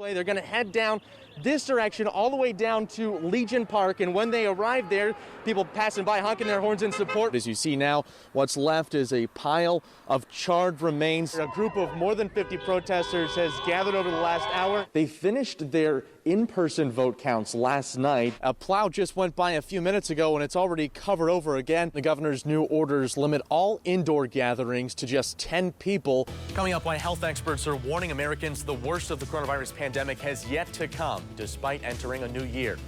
They're going to head down this direction all the way down to Legion Park, and when they arrive there, people passing by honking their horns in support. As you see now, what's left is a pile of charred remains. A group of more than 50 protesters has gathered over the last hour. They finished their in-person vote counts last night. A plow just went by a few minutes ago and it's already covered over again. The governor's new orders limit all indoor gatherings to just 10 people. Coming up, why health experts are warning Americans the worst of the coronavirus pandemic has yet to come, despite entering a new year.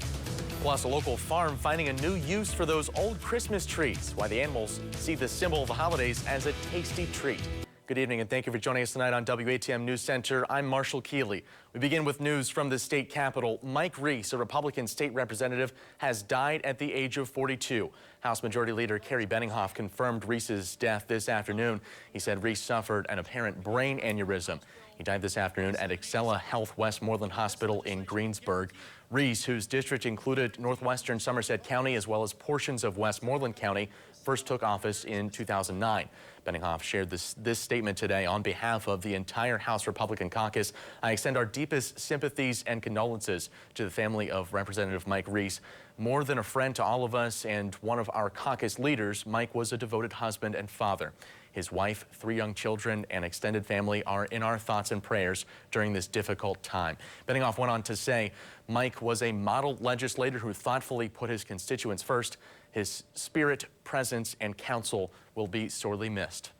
Plus, a local farm finding a new use for those old Christmas trees. Why the animals see the symbol of the holidays as a tasty treat. Good evening and thank you for joining us tonight on WATM News Center. I'm Marshall Keely. We begin with news from the state capitol. Mike Reese, a Republican state representative, has died at the age of 42. House Majority Leader Kerry Benninghoff confirmed Reese's death this afternoon. He said Reese suffered an apparent brain aneurysm. He died this afternoon at Excella Health Westmoreland Hospital in Greensburg. Reese, whose district included northwestern Somerset County as well as portions of Westmoreland County, first took office in 2009. Benninghoff shared this statement today on behalf of the entire House Republican caucus. I extend our deepest sympathies and condolences to the family of Representative Mike Reese. More than a friend to all of us and one of our caucus leaders, Mike was a devoted husband and father. His wife, 3 young children, and extended family are in our thoughts and prayers during this difficult time. Benninghoff went on to say Mike was a model legislator who thoughtfully put his constituents first. His spirit, presence, and counsel will be sorely missed.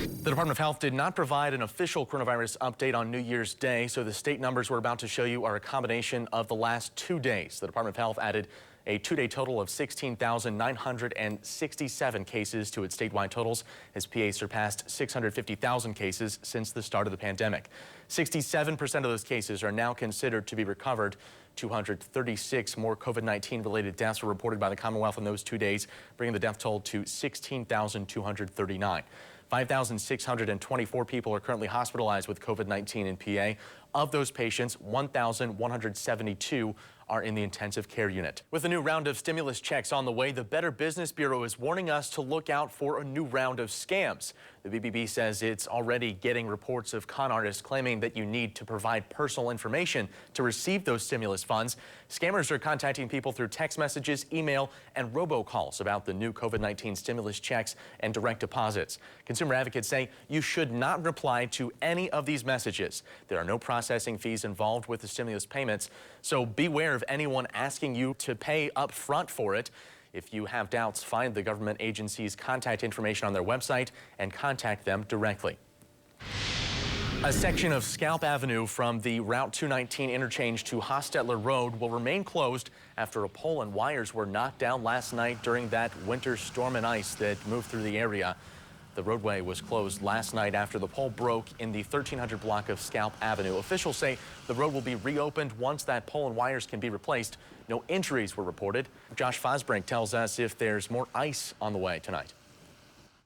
The Department of Health did not provide an official coronavirus update on New Year's Day, so the state numbers we're about to show you are a combination of the last 2 days. The Department of Health added a 2-day total of 16,967 cases to its statewide totals as PA surpassed 650,000 cases since the start of the pandemic. 67% of those cases are now considered to be recovered. 236 more COVID-19 related deaths were reported by the Commonwealth in those 2 days, bringing the death toll to 16,239. 5,624 people are currently hospitalized with COVID-19 in PA. Of those patients, 1,172 are in the intensive care unit. With a new round of stimulus checks on the way, the Better Business Bureau is warning us to look out for a new round of scams. The BBB says it's already getting reports of con artists claiming that you need to provide personal information to receive those stimulus funds. Scammers are contacting people through text messages, email, and robocalls about the new COVID-19 stimulus checks and direct deposits. Consumer advocates say you should not reply to any of these messages. There are no processing fees involved with the stimulus payments, so beware of anyone asking you to pay up front for it. If you have doubts, find the government agency's contact information on their website and contact them directly. A section of Scalp Avenue from the Route 219 interchange to Hostetler Road will remain closed after a pole and wires were knocked down last night during that winter storm and ice that moved through the area. The roadway was closed last night after the pole broke in the 1300 block of Scalp Avenue. Officials say the road will be reopened once that pole and wires can be replaced. No injuries were reported. Josh Fosbrink tells us if there's more ice on the way tonight.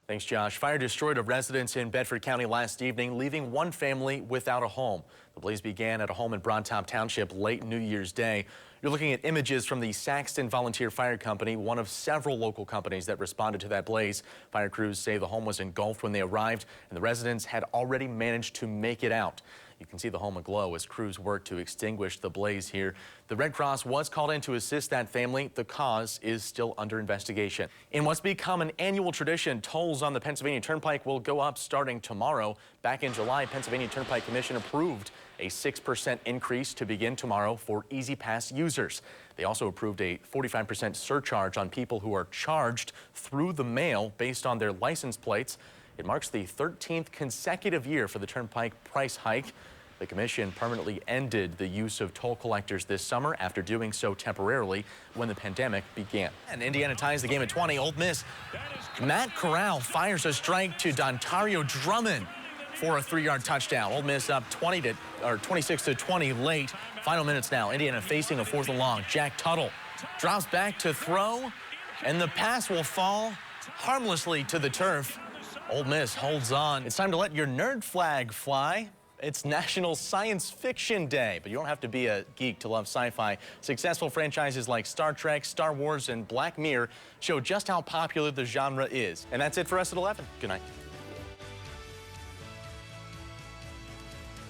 Thanks, Josh. Fire destroyed a residence in Bedford County last evening, leaving one family without a home. The blaze began at a home in Broad Top Township late New Year's Day. You're looking at images from the Saxton Volunteer Fire Company, one of several local companies that responded to that blaze. Fire crews say the home was engulfed when they arrived, and the residents had already managed to make it out. You can see the home aglow as crews work to extinguish the blaze here. The Red Cross was called in to assist that family. The cause is still under investigation. In what's become an annual tradition, tolls on the Pennsylvania Turnpike will go up starting tomorrow. Back in July, Pennsylvania Turnpike Commission approved a 6% increase to begin tomorrow for Easy Pass users. They also approved a 45% surcharge on people who are charged through the mail based on their license plates. It marks the 13th consecutive year for the Turnpike price hike. The commission permanently ended the use of toll collectors this summer after doing so temporarily when the pandemic began. And Indiana ties the game at 20. Ole Miss. Matt Corral fires a strike to Dontario Drummond for a 3-yard touchdown. Ole Miss up 26-20 late. Final minutes now. Indiana facing a 4th and long. Jack Tuttle drops back to throw, and the pass will fall harmlessly to the turf. Ole Miss holds on. It's time to let your nerd flag fly. It's National Science Fiction Day, but you don't have to be a geek to love sci-fi. Successful franchises like Star Trek, Star Wars, and Black Mirror show just how popular the genre is. And that's it for us at 11. Good night.